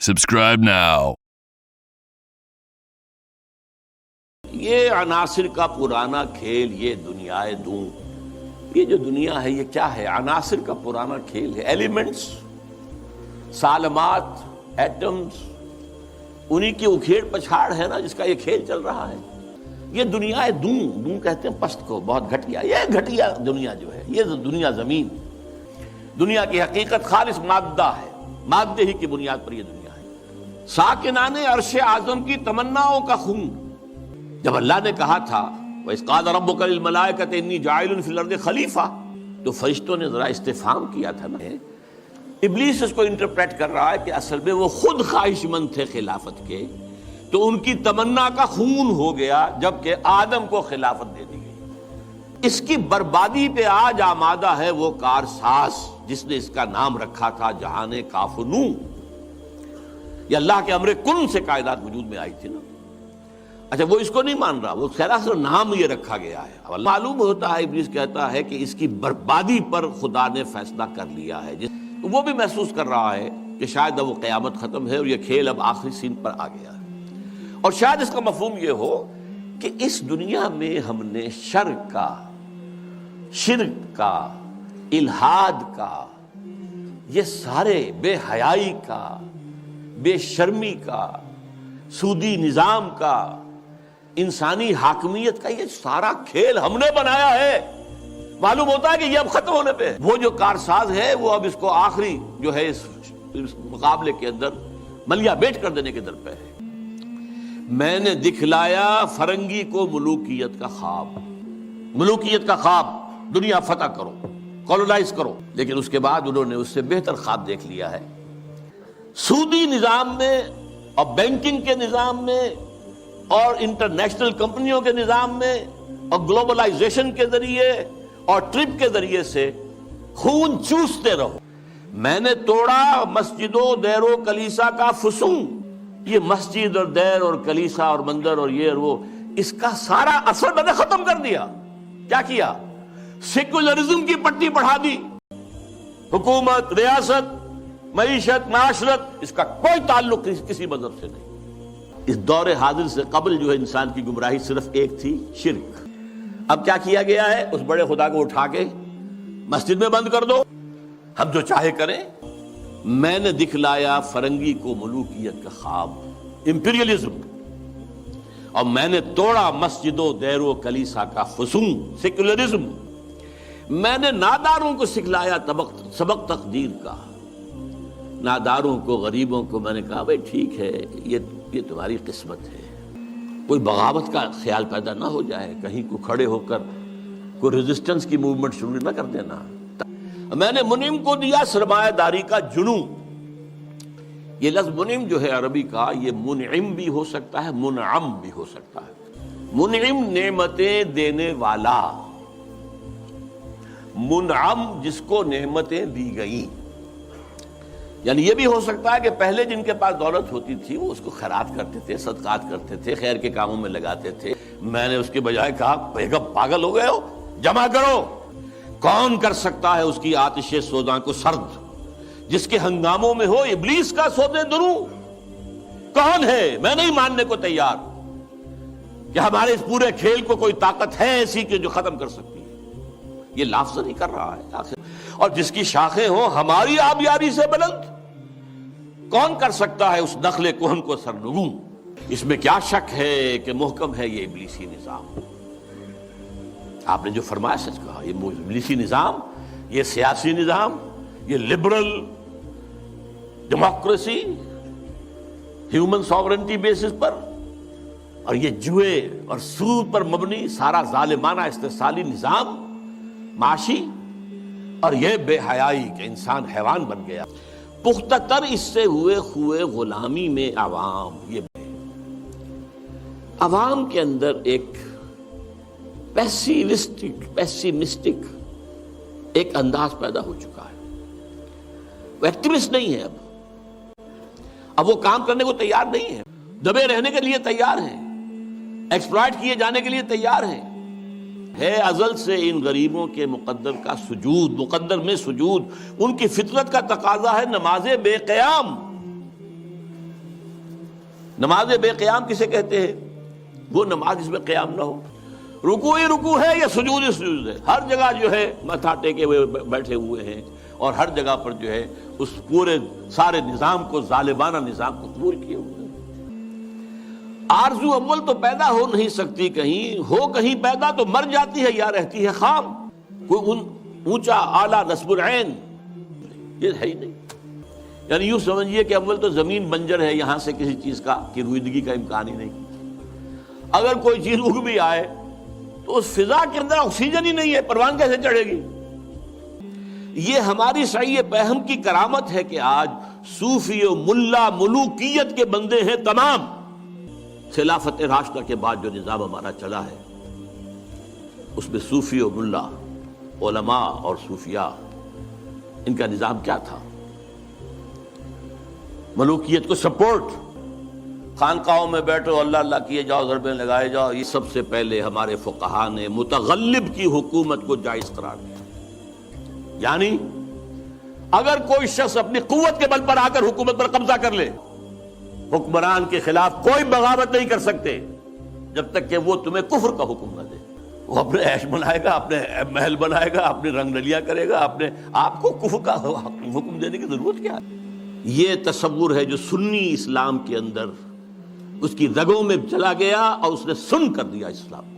Subscribe now. یہ عناصر کا پرانا کھیل، یہ دنیائے دوں، یہ جو دنیا ہے یہ کیا ہے؟ عناصر کا پرانا کھیل ہے۔ ایلیمنٹس، سالمات، ایٹمز، انہی کی اکھیڑ پچھاڑ ہے نا جس کا یہ کھیل چل رہا ہے۔ یہ دنیائے دوں کہتے ہیں پست کو، بہت گھٹیا، یہ گھٹیا دنیا جو ہے، یہ دنیا زمین، دنیا کی حقیقت خالص مادہ ہے، مادے ہی کی بنیاد پر یہ دنیا ہے۔ ساکنان عرش اعظم کی تمناؤں کا خون، جب اللہ نے کہا تھا وَإِذْ قَالَ رَبُّكَ لِلْمَلَائِكَةِ إِنِّي جَاعِلٌ فِي الْأَرْضِ خَلِيفَةً، تو فرشتوں نے ذرا استفہام کیا تھا نا۔ ابلیس اس کو انٹرپریٹ کر رہا ہے کہ اصل میں وہ خود خواہش مند تھے خلافت کے، تو ان کی تمنا کا خون ہو گیا جبکہ آدم کو خلافت دے دی گئی۔ اس کی بربادی پہ آج آمادہ ہے وہ کارساز جس نے اس کا نام رکھا تھا جہان کاف و نون۔ یہ اللہ کے امر کن سے کائنات وجود میں آئی تھی نا۔ اچھا وہ اس کو نہیں مان رہا، وہ خیر نام یہ رکھا گیا ہے۔ اب معلوم ہوتا ہے، ابلیس کہتا ہے کہ اس کی بربادی پر خدا نے فیصلہ کر لیا ہے، وہ بھی محسوس کر رہا ہے کہ شاید اب وہ قیامت ختم ہے اور یہ کھیل اب آخری سین پر آ گیا ہے۔ اور شاید اس کا مفہوم یہ ہو کہ اس دنیا میں ہم نے شرک کا، الحاد کا، یہ سارے بے حیائی کا، بے شرمی کا، سودی نظام کا، انسانی حاکمیت کا، یہ سارا کھیل ہم نے بنایا ہے۔ معلوم ہوتا ہے کہ یہ اب ختم ہونے پہ ہے۔ وہ جو کارساز ہے وہ اب اس کو آخری جو ہے اس مقابلے کے اندر ملیا بیٹ کر دینے کے در پہ ہے۔ میں نے دکھلایا فرنگی کو ملوکیت کا خواب، ملوکیت کا خواب، دنیا فتح کرو، کولونائز کرو، لیکن اس کے بعد انہوں نے اس سے بہتر خواب دیکھ لیا ہے۔ سودی نظام میں اور بینکنگ کے نظام میں اور انٹرنیشنل کمپنیوں کے نظام میں اور گلوبلائزیشن کے ذریعے اور ٹرپ کے ذریعے سے خون چوستے رہو۔ میں نے توڑا مسجد و دیر و کلیسا کا فسون، یہ مسجد اور دیر اور کلیسا اور مندر اور یہ اور وہ، اس کا سارا اثر میں نے ختم کر دیا۔ کیا کیا؟ سیکولرزم کی پٹی بڑھا دی۔ حکومت، ریاست، معیشت، معاشرت، اس کا کوئی تعلق کسی مذہب سے نہیں۔ اس دور حاضر سے قبل جو ہے انسان کی گمراہی صرف ایک تھی، شرک۔ اب کیا کیا گیا ہے؟ اس بڑے خدا کو اٹھا کے مسجد میں بند کر دو، ہم جو چاہے کریں۔ میں نے دکھلایا فرنگی کو ملوکیت کا خواب، امپیریلزم، اور میں نے توڑا مسجد و دیر و کلیسا کا فسون، سیکولرزم۔ میں نے ناداروں کو سکھلایا سبق تقدیر کا، ناداروں کو، غریبوں کو میں نے کہا بھائی ٹھیک ہے، یہ تمہاری قسمت ہے، کوئی بغاوت کا خیال پیدا نہ ہو جائے، کہیں کو کھڑے ہو کر کوئی ریزسٹنس کی موومنٹ شروع نہ کر دینا۔ میں نے منعم کو دیا سرمایہ داری کا جنوں۔ یہ لفظ منعم جو ہے عربی کا، یہ منعم بھی ہو سکتا ہے، منعم بھی ہو سکتا ہے۔ منعم نعمتیں دینے والا، منعم جس کو نعمتیں دی گئیں۔ یعنی یہ بھی ہو سکتا ہے کہ پہلے جن کے پاس دولت ہوتی تھی وہ اس کو خیرات کرتے تھے، صدقات کرتے تھے، خیر کے کاموں میں لگاتے تھے۔ میں نے اس کے بجائے کہا بیگم پاگل ہو گئے ہو، جمع کرو۔ کون کر سکتا ہے اس کی آتش سوزاں کو سرد، جس کے ہنگاموں میں ہو ابلیس کا سودے دروں؟ کون ہے؟ میں نہیں ماننے کو تیار کہ ہمارے اس پورے کھیل کو کوئی طاقت ہے ایسی کہ جو ختم کر سکتی ہے۔ یہ لفظ نہیں کر رہا ہے آخر، اور جس کی شاخیں ہوں ہماری آبیاری سے بلند، کون کر سکتا ہے اس نخل کہن کو سرنگوں؟ اس میں کیا شک ہے کہ محکم ہے یہ ابلیسی نظام۔ آپ نے جو فرمایا سچ کہا، یہ ابلیسی نظام، یہ سیاسی نظام، یہ liberal democracy, human sovereignty basis پر، اور یہ جوئے اور سود پر مبنی سارا ظالمانہ استحصالی نظام معاشی، اور یہ بے حیائی کہ انسان حیوان بن گیا۔ پختہ تر اس سے ہوئے خوئے غلامی میں عوام، یہ عوام کے اندر ایک پیسیمسٹک ایک انداز پیدا ہو چکا ہے۔ وہ ایکٹیوسٹ نہیں ہے، اب وہ کام کرنے کو تیار نہیں ہے، دبے رہنے کے لیے تیار ہیں، ایکسپلائٹ کیے جانے کے لیے تیار ہیں۔ ہے ازل سے ان غریبوں کے مقدر کا سجود، مقدر میں سجود، ان کی فطرت کا تقاضا ہے نماز بے قیام۔ نماز بے قیام کسے کہتے ہیں؟ وہ نماز جس میں قیام نہ ہو، رکوع ہی رکوع ہے یا سجود ہی سجود ہے، ہر جگہ جو ہے ماتھا ٹیکے ہوئے بیٹھے ہوئے ہیں، اور ہر جگہ پر جو ہے اس پورے سارے نظام کو، ظالمانہ نظام کو قبول کیے ہوئے ہیں۔ آرزو اول تو پیدا ہو نہیں سکتی، کہیں ہو کہیں پیدا تو مر جاتی ہے یا رہتی ہے خام، کوئی اونچا اعلیٰ نصب العین یہ ہے ہی نہیں۔ یعنی یوں سمجھیے کہ اول تو زمین بنجر ہے، یہاں سے کسی چیز کا کی رویدگی کا امکان ہی نہیں۔ اگر کوئی چیز اگ بھی آئے تو اس فضا کے اندر آکسیجن ہی نہیں ہے، پروان کیسے چڑھے گی؟ یہ ہماری سعی پہم کی کرامت ہے کہ آج صوفی و ملا ملوکیت کے بندے ہیں تمام۔ خلافت راشدہ کے بعد جو نظام ہمارا چلا ہے اس میں صوفی و ملا، علماء اور صوفیاء، ان کا نظام کیا تھا؟ ملوکیت کو سپورٹ، خانقاہوں میں بیٹھو اللہ اللہ کیے جاؤ، ضربیں لگائے جاؤ، یہ سب سے پہلے ہمارے فقہا نے متغلب کی حکومت کو جائز قرار دیا۔ یعنی اگر کوئی شخص اپنی قوت کے بل پر آ کر حکومت پر قبضہ کر لے، حکمران کے خلاف کوئی بغاوت نہیں کر سکتے جب تک کہ وہ تمہیں کفر کا حکم نہ دے۔ وہ اپنے عیش بنائے گا، اپنے محل بنائے گا، اپنی رنگ رلیاں کرے گا، اپنے آپ کو کفر کا حکم دینے کی ضرورت کیا ہے؟ یہ تصور ہے جو سنی اسلام کے اندر اس کی رگوں میں چلا گیا اور اس نے سن کر دیا اسلام کو۔